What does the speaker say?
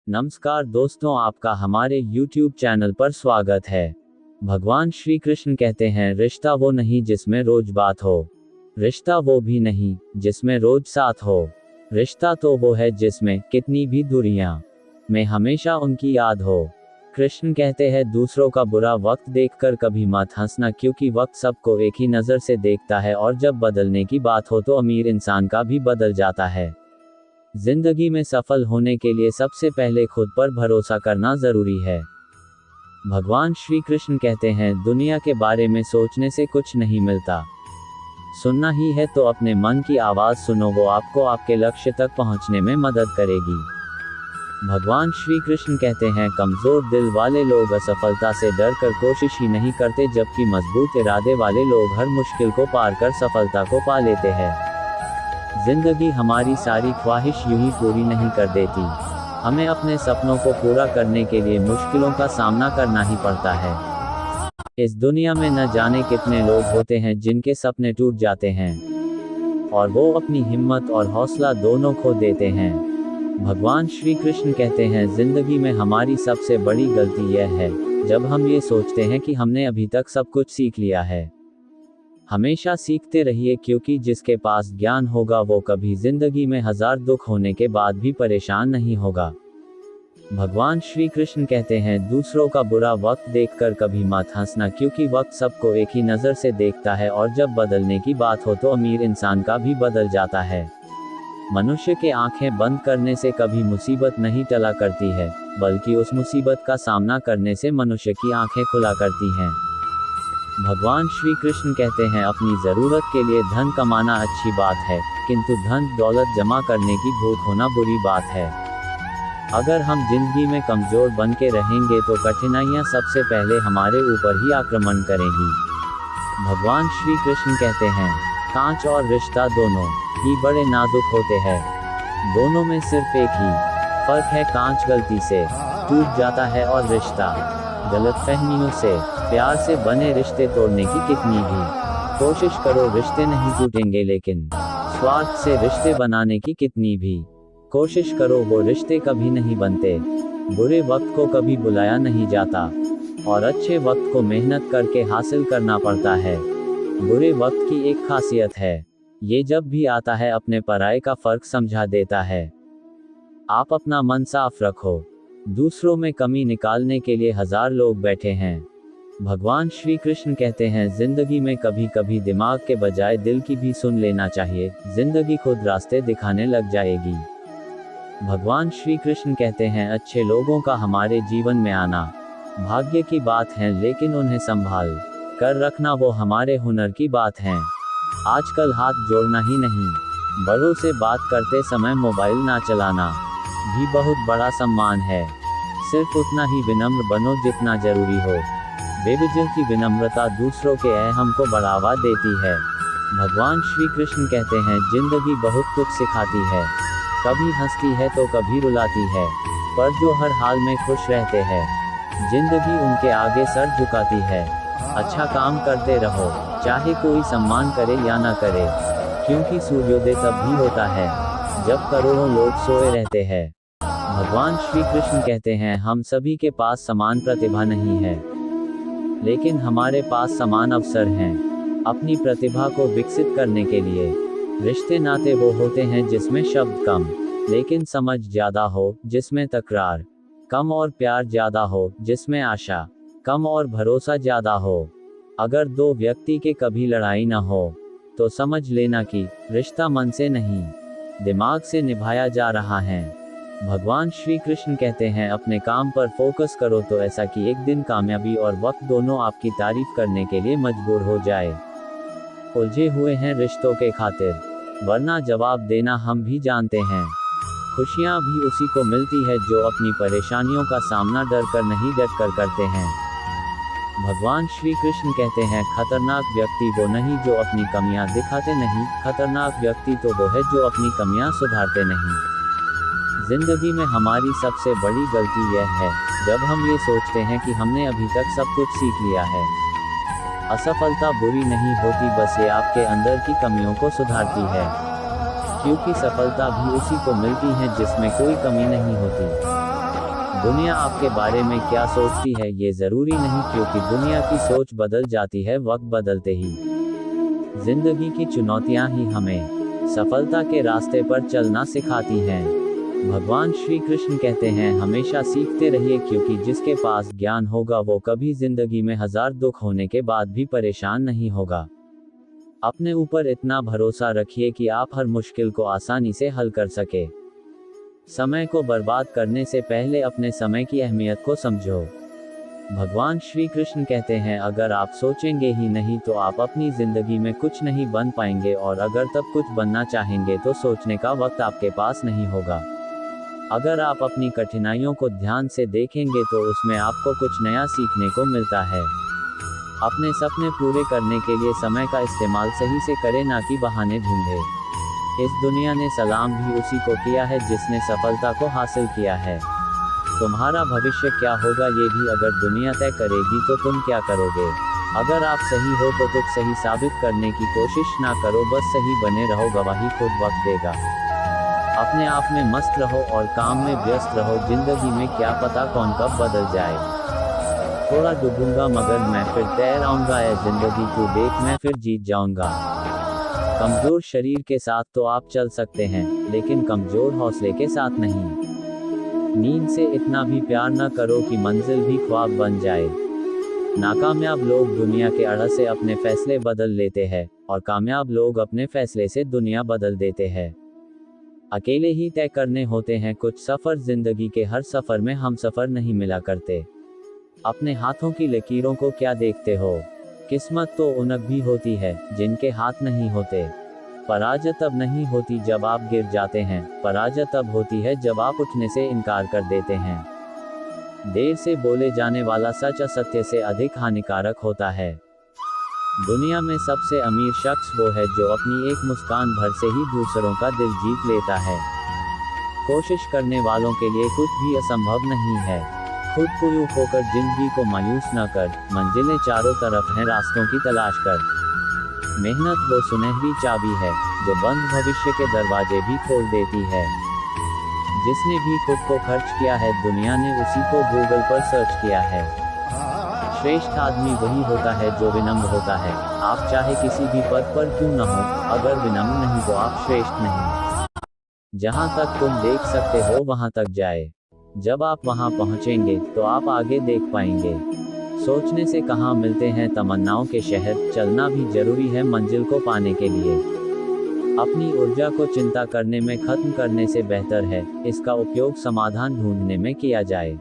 नमस्कार दोस्तों, आपका हमारे YouTube चैनल पर स्वागत है। भगवान श्री कृष्ण कहते हैं, रिश्ता वो नहीं जिसमें रोज बात हो, रिश्ता वो भी नहीं जिसमें रोज साथ हो, रिश्ता तो वो है जिसमें कितनी भी दूरियां में हमेशा उनकी याद हो। कृष्ण कहते हैं, दूसरों का बुरा वक्त देखकर कभी मत हंसना, क्योंकि वक्त सबको एक ही नज़र से देखता है और जब बदलने की बात हो तो अमीर इंसान का भी बदल जाता है। जिंदगी में सफल होने के लिए सबसे पहले खुद पर भरोसा करना जरूरी है। भगवान श्री कृष्ण कहते हैं, दुनिया के बारे में सोचने से कुछ नहीं मिलता, सुनना ही है तो अपने मन की आवाज सुनो, वो आपको आपके लक्ष्य तक पहुंचने में मदद करेगी। भगवान श्री कृष्ण कहते हैं, कमजोर दिल वाले लोग असफलता से डर कर कोशिश ही नहीं करते, जबकि मजबूत इरादे वाले लोग हर मुश्किल को पार कर सफलता को पा लेते हैं। जिंदगी हमारी सारी ख्वाहिश यूं ही पूरी नहीं कर देती, हमें अपने सपनों को पूरा करने के लिए मुश्किलों का सामना करना ही पड़ता है। इस दुनिया में न जाने कितने लोग होते हैं जिनके सपने टूट जाते हैं और वो अपनी हिम्मत और हौसला दोनों खो देते हैं। भगवान श्री कृष्ण कहते हैं, जिंदगी में हमारी सबसे बड़ी गलती यह है जब हम ये सोचते हैं कि हमने अभी तक सब कुछ सीख लिया है। हमेशा सीखते रहिए, क्योंकि जिसके पास ज्ञान होगा वो कभी जिंदगी में हजार दुख होने के बाद भी परेशान नहीं होगा। भगवान श्री कृष्ण कहते हैं, दूसरों का बुरा वक्त देखकर कभी मत हंसना, क्योंकि वक्त सबको एक ही नज़र से देखता है और जब बदलने की बात हो तो अमीर इंसान का भी बदल जाता है। मनुष्य के आंखें बंद करने से कभी मुसीबत नहीं टला करती है, बल्कि उस मुसीबत का सामना करने से मनुष्य की आंखें खुला करती हैं। भगवान श्री कृष्ण कहते हैं, अपनी ज़रूरत के लिए धन कमाना अच्छी बात है, किंतु धन दौलत जमा करने की भूख होना बुरी बात है। अगर हम जिंदगी में कमज़ोर बन के रहेंगे तो कठिनाइयाँ सबसे पहले हमारे ऊपर ही आक्रमण करेंगी। भगवान श्री कृष्ण कहते हैं, कांच और रिश्ता दोनों ही बड़े नाजुक होते हैं, दोनों में सिर्फ एक ही फर्क है, कांच गलती से टूट जाता है और रिश्ता गलतफहमियों से, प्यार से बने रिश्ते तोड़ने की कितनी भी कोशिश करो रिश्ते नहीं टूटेंगे, लेकिन स्वार्थ से रिश्ते बनाने की कितनी भी कोशिश करो वो रिश्ते कभी नहीं बनते। बुरे वक्त को कभी बुलाया नहीं जाता और अच्छे वक्त को मेहनत करके हासिल करना पड़ता है। बुरे वक्त की एक खासियत है, ये जब भी आता है अपने पराये का फर्क समझा देता है। आप अपना मन साफ रखो, दूसरों में कमी निकालने के लिए हजार लोग बैठे हैं। भगवान श्री कृष्ण कहते हैं, जिंदगी में कभी कभी दिमाग के बजाय दिल की भी सुन लेना चाहिए, जिंदगी खुद रास्ते दिखाने लग जाएगी। भगवान श्री कृष्ण कहते हैं, अच्छे लोगों का हमारे जीवन में आना भाग्य की बात है, लेकिन उन्हें संभाल कर रखना वो हमारे हुनर की बात है। आजकल हाथ जोड़ना ही नहीं, बड़ों से बात करते समय मोबाइल ना चलाना भी बहुत बड़ा सम्मान है। सिर्फ उतना ही विनम्र बनो जितना जरूरी हो, बेवजह की विनम्रता दूसरों के अहम को बढ़ावा देती है। भगवान श्री कृष्ण कहते हैं, जिंदगी बहुत कुछ सिखाती है, कभी हंसती है तो कभी रुलाती है, पर जो हर हाल में खुश रहते हैं जिंदगी उनके आगे सर झुकाती है। अच्छा काम करते रहो, चाहे कोई सम्मान करे या ना करे, क्योंकि सूर्योदय तब भी होता है जब करोड़ों लोग सोए रहते हैं। भगवान श्री कृष्ण कहते हैं, हम सभी के पास समान प्रतिभा नहीं है, लेकिन हमारे पास समान अवसर हैं अपनी प्रतिभा को विकसित करने के लिए। रिश्ते नाते वो होते हैं जिसमें शब्द कम लेकिन समझ ज्यादा हो, जिसमें तकरार कम और प्यार ज्यादा हो, जिसमें आशा कम और भरोसा ज्यादा हो। अगर दो व्यक्ति के कभी लड़ाई ना हो तो समझ लेना कि रिश्ता मन से नहीं दिमाग से निभाया जा रहा है। भगवान श्री कृष्ण कहते हैं, अपने काम पर फोकस करो तो ऐसा कि एक दिन कामयाबी और वक्त दोनों आपकी तारीफ करने के लिए मजबूर हो जाए। उलझे हुए हैं रिश्तों के खातिर, वरना जवाब देना हम भी जानते हैं। खुशियाँ भी उसी को मिलती है जो अपनी परेशानियों का सामना डर कर नहीं डट कर करते हैं। भगवान श्री कृष्ण कहते हैं, खतरनाक व्यक्ति वो नहीं जो अपनी कमियां दिखाते नहीं, खतरनाक व्यक्ति तो वो है जो अपनी कमियां सुधारते नहीं। जिंदगी में हमारी सबसे बड़ी गलती यह है जब हम ये सोचते हैं कि हमने अभी तक सब कुछ सीख लिया है। असफलता बुरी नहीं होती, बस ये आपके अंदर की कमियों को सुधारती है, क्योंकि सफलता भी उसी को मिलती है जिसमें कोई कमी नहीं होती। दुनिया आपके बारे में क्या सोचती है ये जरूरी नहीं, क्योंकि दुनिया की सोच बदल जाती है वक्त बदलते ही। जिंदगी की चुनौतियां ही हमें सफलता के रास्ते पर चलना सिखाती हैं। भगवान श्री कृष्ण कहते हैं हमेशा सीखते रहिए, क्योंकि जिसके पास ज्ञान होगा वो कभी जिंदगी में हजार दुख होने के बाद भी परेशान नहीं होगा। अपने ऊपर इतना भरोसा रखिए कि आप हर मुश्किल को आसानी से हल कर सके। समय को बर्बाद करने से पहले अपने समय की अहमियत को समझो। भगवान श्री कृष्ण कहते हैं अगर आप सोचेंगे ही नहीं तो आप अपनी जिंदगी में कुछ नहीं बन पाएंगे, और अगर तब कुछ बनना चाहेंगे तो सोचने का वक्त आपके पास नहीं होगा। अगर आप अपनी कठिनाइयों को ध्यान से देखेंगे तो उसमें आपको कुछ नया सीखने को मिलता है। अपने सपने पूरे करने के लिए समय का इस्तेमाल सही से करें, ना कि बहाने ढूंढे। इस दुनिया ने सलाम भी उसी को किया है जिसने सफलता को हासिल किया है। तुम्हारा भविष्य क्या होगा ये भी अगर दुनिया तय करेगी तो तुम क्या करोगे। अगर आप सही हो तो कुछ सही साबित करने की कोशिश ना करो, बस सही बने रहो, गवाही खुद वक्त देगा। अपने आप में मस्त रहो और काम में व्यस्त रहो, जिंदगी में क्या पता कौन कब बदल जाए। थोड़ा डूबूंगा मगर मैं फिर तैर आऊंगा, ऐ जिंदगी तू देख मैं फिर जीत जाऊंगा। कमजोर शरीर के साथ तो आप चल सकते हैं, लेकिन कमजोर हौसले के साथ नहीं। नींद से इतना भी प्यार न करो कि मंजिल भी ख्वाब बन जाए। नाकामयाब लोग दुनिया के अड़ से अपने फैसले बदल लेते हैं, और कामयाब लोग अपने फैसले से दुनिया बदल देते हैं। अकेले ही तय करने होते हैं कुछ सफर, जिंदगी के हर सफर में हम सफर नहीं मिला करते। अपने हाथों की लकीरों को क्या देखते हो। किस्मत तो उनक भी होती है जिनके हाथ नहीं होते। पराजय तब नहीं होती जब आप गिर जाते हैं, पराजय तब होती है जब आप उठने से इनकार कर देते हैं। देर से बोले जाने वाला सच असत्य से अधिक हानिकारक होता है। दुनिया में सबसे अमीर शख्स वो है जो अपनी एक मुस्कान भर से ही दूसरों का दिल जीत लेता है। कोशिश करने वालों के लिए कुछ भी असंभव नहीं है। खुद को यूं होकर जिंदगी को मायूस न कर, मंजिलें चारों तरफ हैं, रास्तों की तलाश कर। मेहनत वो सुनहरी चाबी है जो बंद भविष्य के दरवाजे भी खोल देती है। जिसने भी खुद को खर्च किया है दुनिया ने उसी को गूगल पर सर्च किया है। श्रेष्ठ आदमी वही होता है जो विनम्र होता है। आप चाहे किसी भी पद पर क्यों न हो, अगर विनम्र नहीं तो आप श्रेष्ठ नहीं। जहां तक तुम देख सकते हो वहां तक जाए। जब आप वहां पहुंचेंगे तो आप आगे देख पाएंगे। सोचने से कहां मिलते हैं तमन्नाओं के शहर, चलना भी जरूरी है मंजिल को पाने के लिए। अपनी ऊर्जा को चिंता करने में खत्म करने से बेहतर है इसका उपयोग समाधान ढूंढने में किया जाए।